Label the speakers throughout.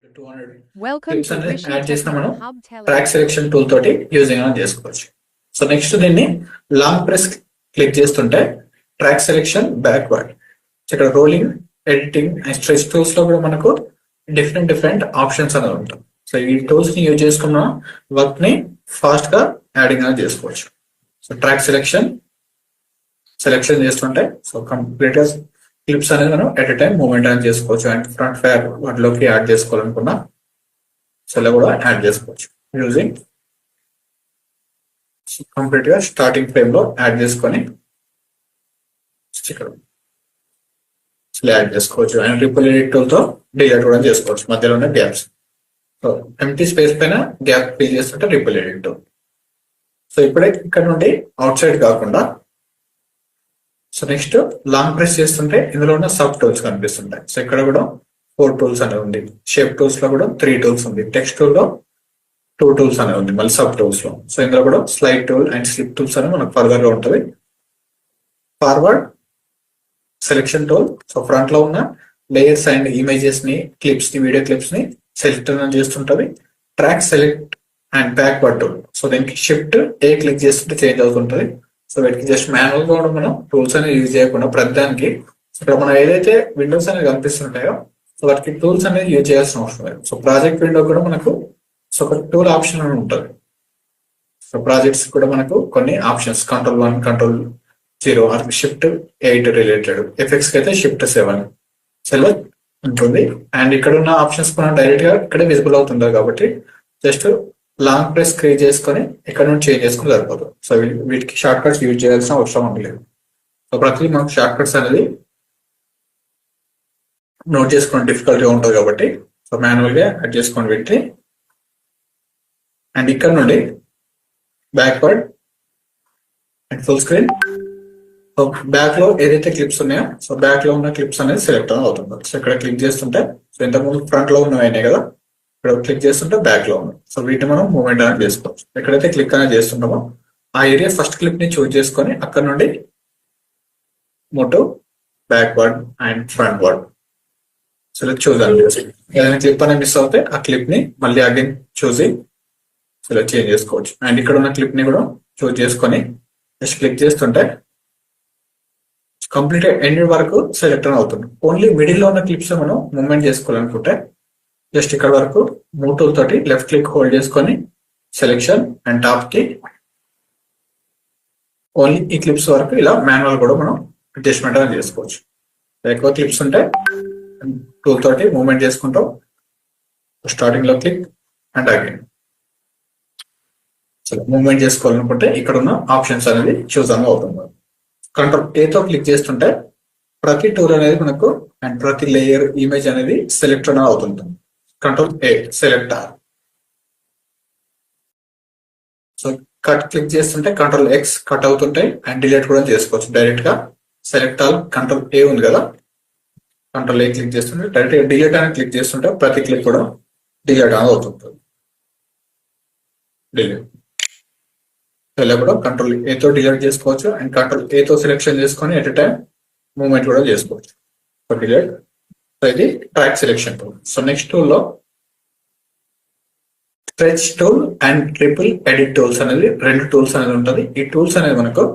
Speaker 1: 200
Speaker 2: Welcome
Speaker 1: clips
Speaker 2: to
Speaker 1: అనేది
Speaker 2: Rishi
Speaker 1: add చేసిన మనం
Speaker 2: Techno Hub
Speaker 1: track
Speaker 2: Telegram.
Speaker 1: Selection tool తోటి యూజింగ్ అని చేసుకోవచ్చు. సో నెక్స్ట్ దీన్ని లాంగ్ ప్రెస్ క్లిక్ చేస్తుంటే ట్రాక్ సెలెక్షన్ బ్యాక్వర్డ్, ఇక్కడ rolling, editing and stretch tools లో కూడా మనకు డిఫరెంట్ ఆప్షన్స్ అనేది ఉంటాయి. సో ఈ టూల్స్ ని యూజ్ చేసుకున్న వర్క్ ని ఫాస్ట్ గా యాడింగ్ అనేది చేసుకోవచ్చు. సో ట్రాక్ సెలెక్షన్ చేస్తుంటే సో కంప్లీట్ గా క్లిప్స్ అనేది మనం ఎట్ ఎ టైం మూవ్మెంట్ అనేది చేసుకోవచ్చు. అండ్ ఫ్రంట్ ఫేర్ వాటిలోకి యాడ్ చేసుకోవాలనుకున్నా సో ఇలా కూడా యాడ్ చేసుకోవచ్చు యూజింగ్ కంప్లీట్ గా స్టార్టింగ్ ఫ్రేమ్ లో యాడ్ చేసుకొని ఇక్కడ యాడ్ చేసుకోవచ్చు. అండ్ రిపుల్ ఎడిట్ టూల్ తో డిలీట్ కూడా చేసుకోవచ్చు మధ్యలో ఉన్న గ్యాప్స్. సో ఎంటీ స్పేస్ పైన గ్యాప్ ఫిల్ చేస్తుంటే రిపుల్ ఎడిట్ టూల్. సో ఇప్పుడే ఇక్కడ నుండి అవుట్ సైడ్ కాకుండా సో నెక్స్ట్ లాంగ్ ప్రెస్ చేస్తుంటే ఇందులో ఉన్న సబ్ టూల్స్ కనిపిస్తుంటాయి. సో ఇక్కడ కూడా 4 టూల్స్ అనేది ఉంది. షేప్ టూల్స్ లో కూడా 3 టూల్స్ ఉంది. టెక్స్ట్ టూల్ లో 2 టూల్స్ అనేది ఉంది మళ్ళీ సబ్ టూల్స్ లో. సో ఇందులో కూడా slide tool and slip tools అనేది మనకు ఫర్దర్ గా ఉంటుంది. Forward selection tool, so front లో ఉన్న లేయర్స్ అండ్ ఇమేజెస్ ని, క్లిప్స్ ని, వీడియో క్లిప్స్ ని సెలెక్ట్ చేస్తుంటది. Track select and backward tool, so దీనికి షిఫ్ట్ ఏ క్లిక్ చేస్తుంటే చేంజ్ అవుతుంటది. సో వీటికి జస్ట్ మాన్యువల్ గా కూడా మనం టూల్స్ అనేది యూజ్ చేయకుండా ప్రతిదానికి ఇక్కడ మనం ఏదైతే విండోస్ అనేది కనిపిస్తుంటాయో సో వాటికి టూల్స్ అనేది యూజ్ చేయాల్సిన అవసరం లేదు. సో ప్రాజెక్ట్ విండో కూడా మనకు సో ఒక టూల్ ఆప్షన్ అని ఉంటుంది. సో ప్రాజెక్ట్స్ కూడా మనకు కొన్ని options Ctrl+1, Ctrl+0 are Shift+8 related, effects కి అయితే Shift+7 సెల్ ఉంటుంది. అండ్ ఇక్కడ ఉన్న ఆప్షన్స్ మనం డైరెక్ట్ గా ఇక్కడే విజిబుల్ అవుతుంటారు కాబట్టి జస్ట్ లాంగ్ ప్రెస్ క్రియేట్ చేసుకొని ఇక్కడ నుంచి చేంజ్ చేసుకుని సరిపోతుంది. సో వీటికి షార్ట్ కట్స్ యూజ్ చేయాల్సిన అవసరం ఉండలేదు. సో ప్రతి మనకు షార్ట్ కట్స్ అనేది నోట్ చేసుకోవడం డిఫికల్ట్ గా ఉంటుంది కాబట్టి సో మాన్యువల్ గా యాడ్ చేసుకోండి వీటిని. అండ్ ఇక్కడ నుండి backward and full screen, so back లో ఏదైతే క్లిప్స్ ఉన్నాయో సో బ్యాక్ లో ఉన్న క్లిప్స్ అనేది సెలెక్ట్ అవుతుంది. సో ఇక్కడ క్లిక్ చేస్తుంటే సో ఇంతకుముందు ఫ్రంట్ లో ఉన్నవి కదా, ఇక్కడ క్లిక్ చేస్తుంటే బ్యాక్ లో ఉంది. సో వీటిని మనం మూవ్మెంట్ అనేది చేసుకోవచ్చు. ఎక్కడైతే క్లిక్ అనేది చేస్తుంటామో ఆ ఏరియా ఫస్ట్ క్లిప్ ని చూస్ చేసుకొని అక్కడ నుండి మోటో backward and frontward so చూడాలి. ఏదైనా క్లిప్ అనేది మిస్ అవుతే ఆ క్లిప్ ని మళ్ళీ అగైన్ చూసి సో చేంజ్ చేసుకోవచ్చు. అండ్ ఇక్కడ ఉన్న క్లిప్ ని కూడా చూస్ చేసుకొని జస్ట్ క్లిక్ చేస్తుంటే కంప్లీట్ ఎండ్ వరకు సెలెక్ట్ అవుతుంది. ఓన్లీ మిడిల్ లో ఉన్న క్లిప్స్ మనం మూవ్మెంట్ చేసుకోవాలనుకుంటే జస్ట్ ఇక్కడ వరకు మూవ్ టూల్ తోటి లెఫ్ట్ క్లిక్ హోల్డ్ చేసుకొని సెలెక్షన్ అండ్ టాప్ కి ఓన్లీ ఈ క్లిప్స్ వరకు ఇలా మాన్యువల్ కూడా మనం అడ్జస్ట్మెంట్ అనేది చేసుకోవచ్చు. ఎక్కువ క్లిప్స్ ఉంటే టూల్ తోటి మూవ్మెంట్ చేసుకుంటాం. స్టార్టింగ్ లో క్లిక్ అండ్ అగైన్ మూవ్మెంట్ చేసుకోవాలనుకుంటే ఇక్కడ ఉన్న ఆప్షన్స్ అనేది చూస్ అని అవుతుంది. Ctrl+A తో క్లిక్ చేస్తుంటే ప్రతి టూల్ అనేది మనకు అండ్ ప్రతి లేయర్ ఇమేజ్ అనేది సెలెక్ట్ అనేది అవుతుంది. Ctrl+A select all. So cut click చేస్తుంటే Ctrl+X కట్ అవుతుంటాయి అండ్ డిలీట్ కూడా చేసుకోవచ్చు డైరెక్ట్ గా. సెలెక్ట్ ఆల్ Ctrl+A ఉంది కదా, Ctrl+A క్లిక్ చేస్తుంటే డైరెక్ట్ గా డిలీట్ అని క్లిక్ చేస్తుంటే ప్రతి క్లిక్ కూడా డిలీట్ అనేది అవుతుంటుంది. డిలీట్ ఇలా కూడా Ctrl+A తో డిలీట్ చేసుకోవచ్చు అండ్ Ctrl+A తో సెలెక్షన్ చేసుకొని ఎట్ ఎ టైం మూవ్మెంట్ కూడా చేసుకోవచ్చు. So delete. సో ఇది track selection tool. So next tool లో stretch tool and triple edit tools అనేది 2 టూల్స్ అనేది ఉంటుంది. ఈ టూల్స్ అనేది మనకు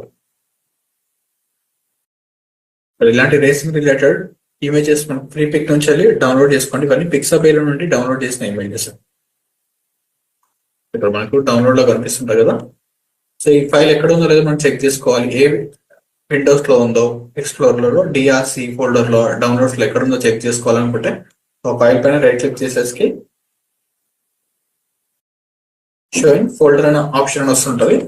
Speaker 1: ఇలాంటి రేసింగ్ రిలేటెడ్ ఇమేజెస్ మనం ఫ్రీ పిక్ నుంచి వెళ్ళి డౌన్లోడ్ చేసుకోండి. ఇవన్నీ పిక్సబేలో నుండి డౌన్లోడ్ చేసిన ఇమేజెస్ ఇక్కడ మనకు డౌన్లోడ్ లో కనిపిస్తుంటాయి కదా. సో ఈ ఫైల్ ఎక్కడ ఉందో లేదో మనం చెక్ చేసుకోవాలి. ఏ విండోస్ లో ఉందో, ఎక్స్ప్లోరర్ లో, డిఆర్సి ఫోల్డర్ లో, డౌన్లోడ్స్ లో ఎక్కడ ఉందో చెక్ చేసుకోవాలనుకుంటే ఫైల్ పైన రైట్ క్లిక్ చేసేసి షోయింగ్ ఫోల్డర్ అనే ఆప్షన్ వస్తుంటది.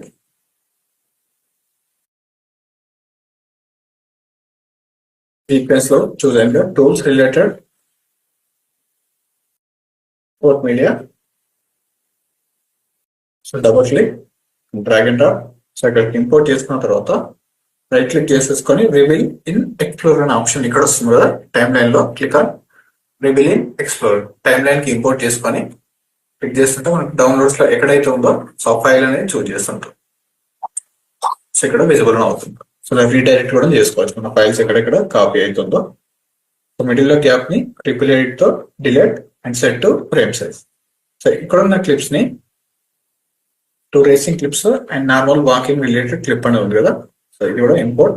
Speaker 1: సీక్వెన్స్ లో చూడండి tools related port media. So double click, drag and drop. So ఇక్కడికి ఇంపోర్ట్ చేసుకున్న తర్వాత రైట్ క్లిక్ చేసేసుకొని రివీల్ ఇన్ ఎక్స్ప్లోరర్ అనే ఆప్షన్ ఇక్కడ వస్తుంది కదా టైమ్ లైన్ లో. Click on reveal in explorer. Time line కి ఇంపోర్ట్ చేసుకొని క్లిక్ చేస్తుంటే మనకి డౌన్లోడ్స్ లో ఎక్కడైతే ఉందో సో ఫైల్ అనేది చూస్ చేస్తుంటాం. సో ఇక్కడ విజిబుల్ అవుతుంది. సో రీడైరెక్ట్ కూడా చేసుకోవచ్చు మన ఫైల్స్ ఎక్కడెక్కడ కాపీ అవుతుందో. సో మిడిల్ లో గ్యాప్ ని ట్రిపుల్ ఎడిట్ తో delete and set to frame size. So ఇక్కడ ఉన్న క్లిప్స్ ని 2 racing clips and normal walking related clip అనేది ఉంది కదా, సో ఇది కూడా ఇంపోర్ట్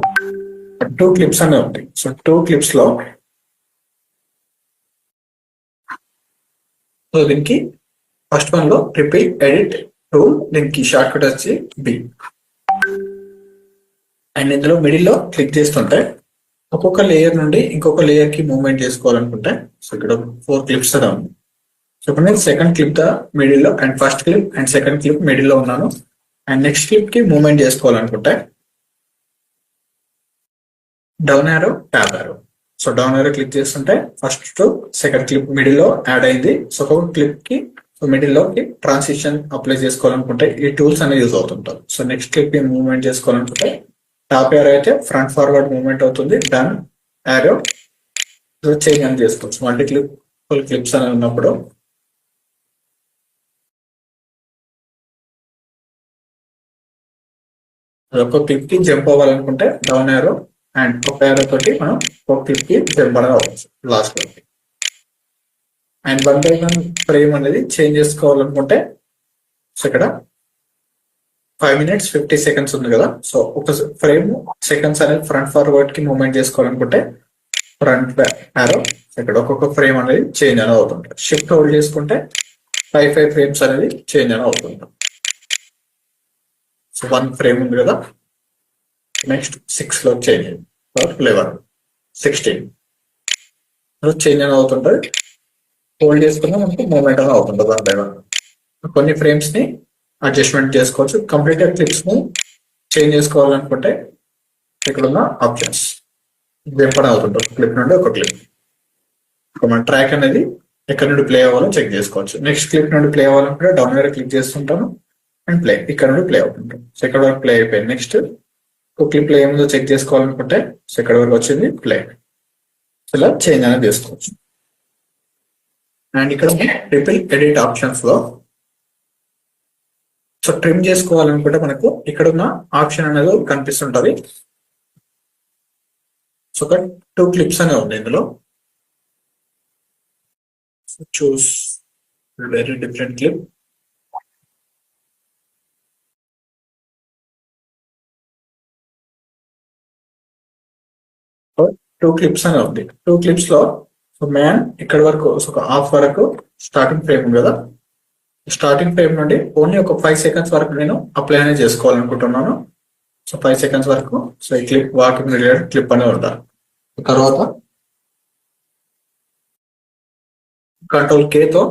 Speaker 1: 2 క్లిప్స్ అనేవి ఉంటాయి. సో 2 క్లిప్స్ లో సో దీనికి ఫస్ట్ వన్ లో రిపీట్ ఎడిట్ రూల్, దీనికి షార్ట్ కట్ వచ్చి బి. అండ్ ఇందులో మిడిల్ లో క్లిక్ చేస్తుంటే ఒక్కొక్క లేయర్ నుండి ఇంకొక లేయర్ కి మూవ్మెంట్ చేసుకోవాలనుకుంటే సో ఇక్కడ 4 క్లిప్స్ అలా ఉంది. సో ఇప్పుడు నేను సెకండ్ క్లిప్ ద మిడిల్ లో and first clip and second clip middle లో ఉన్నాను. అండ్ నెక్స్ట్ క్లిప్ కి మూవ్మెంట్ చేసుకోవాలనుకుంటే down arrow tap arrow. So down arrow click చేస్తుంటే first to second clip middle లో యాడ్ అయింది. సో ఒక్కొక్క క్లిప్ కి సో మిడిల్ లోకి ట్రాన్సిషన్ అప్లై చేసుకోవాలనుకుంటే ఈ టూల్స్ అనేవి యూజ్ అవుతుంటారు. సో నెక్స్ట్ క్లిప్ కి మూవ్మెంట్ చేసుకోవాలనుకుంటే టాప్ యారో అయితే ఫ్రంట్ ఫార్వర్డ్ మూవ్మెంట్ అవుతుంది, డన్ యారో చేంజ్ అని చేసుకోవచ్చు. మల్టీ క్లిప్ ఫుల్ క్లిప్స్ అని ఉన్నప్పుడు ఒక క్లిప్ కి జంప్ అవ్వాలనుకుంటే డౌన్ యారో అండ్ ఒక యారో తోటి మనం ఒక క్లిప్ కి జంప్ అనేది అవ్వచ్చు లాస్ట్ లో. అండ్ 1 by 1 ఫ్రేమ్ అనేది చేంజ్ చేసుకోవాలనుకుంటే సో ఇక్కడ 5 minutes 50 seconds ఉంది కదా, సో ఒక ఫ్రేమ్ సెకండ్స్ అనేది ఫ్రంట్ ఫార్వర్డ్ కి మూవ్మెంట్ చేసుకోవాలనుకుంటే ఫ్రంట్ యారో ఇక్కడ ఒక్కొక్క ఫ్రేమ్ అనేది చేంజ్ అనేది అవుతుంటుంది. షిఫ్ట్ హోల్డ్ చేసుకుంటే 5 ఫ్రేమ్స్ అనేది చేంజ్ అనేది అవుతుంది. సో 1 ఫ్రేమ్ ఉంది కదా, నెక్స్ట్ 6 లో చేంజ్ అయింది, 11 16 చేంజ్ అనేది అవుతుంటుంది. హోల్డ్ చేసుకున్నా మనకి మూవ్మెంట్ అనేది అవుతుంటుంది 1 by 1. కొన్ని ఫ్రేమ్స్ ని అడ్జస్ట్మెంట్ చేసుకోవచ్చు. కంప్లీట్ క్లిప్స్ ని చేంజ్ చేసుకోవాలనుకుంటే ఇక్కడ ఉన్న ఆప్షన్స్ జంప్ అనేది అవుతుంటుంది క్లిప్ నుండి ఒక క్లిప్. మన ట్రాక్ అనేది ఎక్కడ నుండి ప్లే అవ్వాలో చెక్ చేసుకోవచ్చు. నెక్స్ట్ క్లిప్ నుండి ప్లే అవ్వాలనుకుంటే డౌన్ వేరే క్లిక్ చేస్తుంటాను అండ్ ప్లే, ఇక్కడ నుండి ప్లే అవుతుంటాం. సో ఇక్కడ వరకు ప్లే అయిపోయింది. నెక్స్ట్ ఒక క్లిప్ లో ఏముందో చెక్ చేసుకోవాలనుకుంటే సో ఇక్కడ వరకు వచ్చింది ప్లే. ఇలా చేంజ్ అనేది చేసుకోవచ్చు. అండ్ ఇక్కడ రిపిల్ ఎడిట్ ఆప్షన్స్ లో సో ట్రిమ్ చేసుకోవాలనుకుంటే మనకు ఇక్కడ ఉన్న ఆప్షన్ అనేది కనిపిస్తుంటది. సో ఒక 2 క్లిప్స్ అనేవి ఉంది ఇందులో. Choose very different clip. Two clips అనే ఉంది. 2 క్లిప్స్ లో సో మ్యాన్ ఇక్కడ వరకు ఒక హాఫ్ వరకు స్టార్టింగ్ ఫ్రేమ్ ఉంది కదా, స్టార్టింగ్ ఫ్రేమ్ నుండి ఓన్లీ ఒక 5 seconds వరకు నేను అప్లై అనేది చేసుకోవాలనుకుంటున్నాను. సో 5 seconds వరకు సో ఈ క్లిప్ వాకింగ్ రిలేటెడ్ క్లిప్ అనేది ఉంటారు. తర్వాత కంట్రోల్ K తో